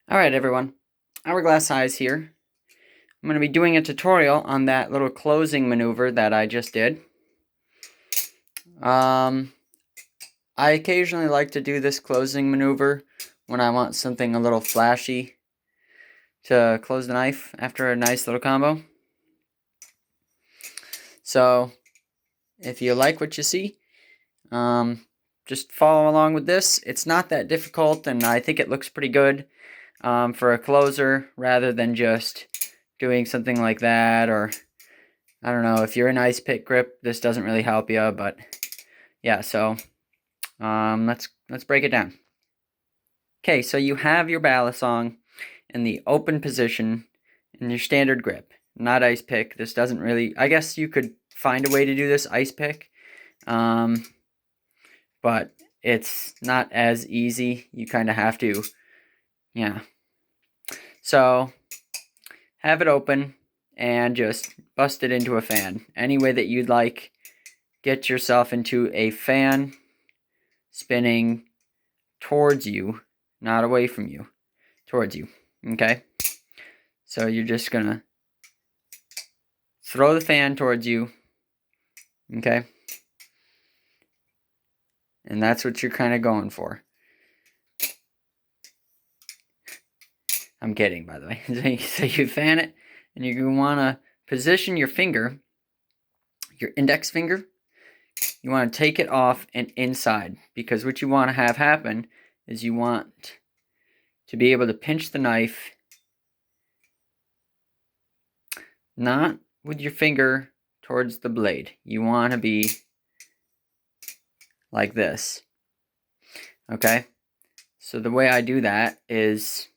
Alright everyone, Hourglass Eyes here. I'm going to be doing a tutorial on that little closing maneuver that I just did. I occasionally like to do this closing maneuver when I want something a little flashy to close the knife after a nice little combo. So, if you like what you see, just follow along with this. It's not that difficult, and I think it looks pretty good for a closer rather than just doing something like that. Or I don't know, if you're an ice pick grip, this doesn't really help you, but yeah, so let's break it down. Okay, so you have your balisong in the open position in your standard grip, not ice pick. This doesn't really, I guess you could find a way to do this ice pick, but it's not as easy. You kind of have to, yeah. So have it open and just bust it into a fan any way that you'd like. Get yourself into a fan spinning towards you, not away from you, towards you. Okay, so you're just gonna throw the fan towards you. Okay, and that's what you're kind of going for. I'm kidding, by the way. So you fan it, and you're gonna want to position your finger, your index finger. You want to take it off and inside, because what you want to have happen is you want to be able to pinch the knife, not with your finger towards the blade. You want to be like this. Okay? So the way I do that is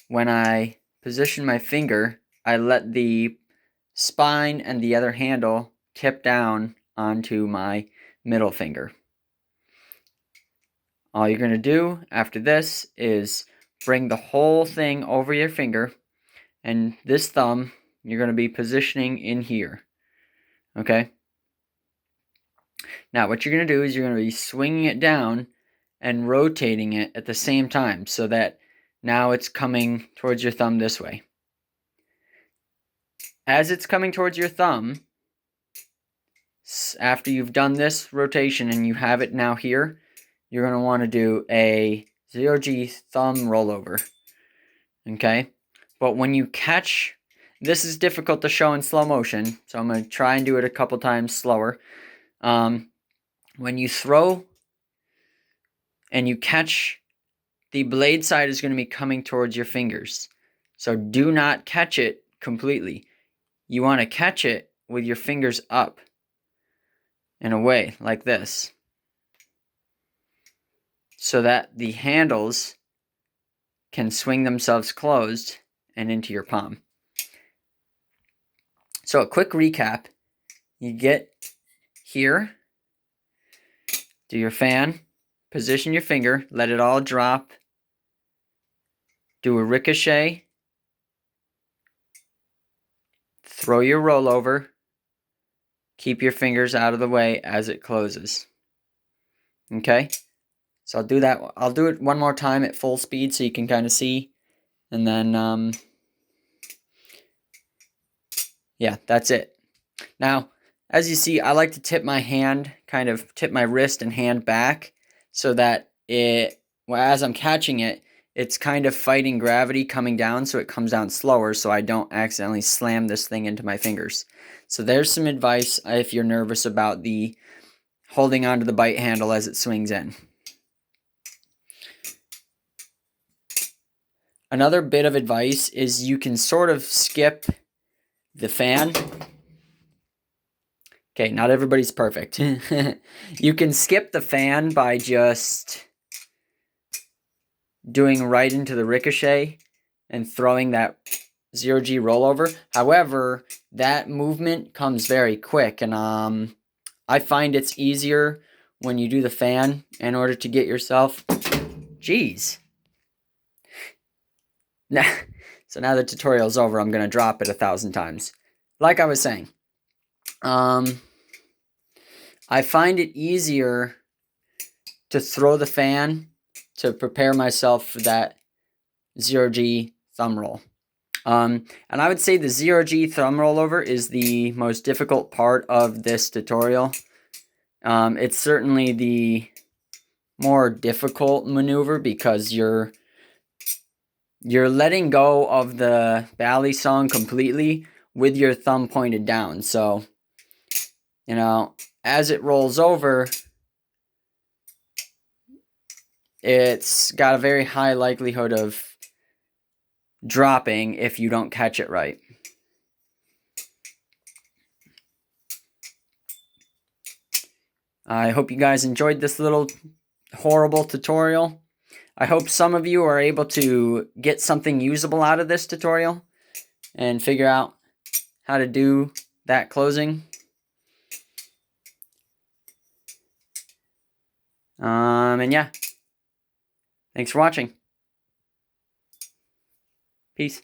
when I position my finger, I let the spine and the other handle tip down onto my middle finger. All you're going to do after this is bring the whole thing over your finger, and this thumb you're going to be positioning in here. Okay? Now what you're going to do is you're going to be swinging it down and rotating it at the same time, so that now it's coming towards your thumb this way. As it's coming towards your thumb, after you've done this rotation and you have it now here, you're going to want to do a 0G thumb rollover. Okay? But when you catch, this is difficult to show in slow motion, so I'm going to try and do it a couple times slower. When you throw and you catch, the blade side is going to be coming towards your fingers. So do not catch it completely. You want to catch it with your fingers up in a way like this, so that the handles can swing themselves closed and into your palm. So a quick recap: you get here, do your fan, position your finger, let it all drop, do a ricochet, throw your rollover, keep your fingers out of the way as it closes. Okay? So I'll do that. I'll do it one more time at full speed so you can kind of see. And then, yeah, that's it. Now, as you see, I like to tip my hand, kind of tip my wrist and hand back, so that as I'm catching it, it's kind of fighting gravity coming down, so it comes down slower, so I don't accidentally slam this thing into my fingers. So there's some advice if you're nervous about the holding onto the bite handle as it swings in. Another bit of advice is you can sort of skip the fan. Okay, not everybody's perfect. You can skip the fan by just doing right into the ricochet and throwing that 0G rollover. However, that movement comes very quick, and I find it's easier when you do the fan in order to get yourself... Jeez. So now the tutorial's over, I'm going to drop it 1,000 times. Like I was saying, I find it easier to throw the fan to prepare myself for that 0G thumb roll. And I would say the 0G thumb rollover is the most difficult part of this tutorial. It's certainly the more difficult maneuver because you're letting go of the balisong completely with your thumb pointed down. So, you know, as it rolls over, it's got a very high likelihood of dropping if you don't catch it right. I hope you guys enjoyed this little horrible tutorial. I hope some of you are able to get something usable out of this tutorial and figure out how to do that closing. And yeah, thanks for watching. Peace.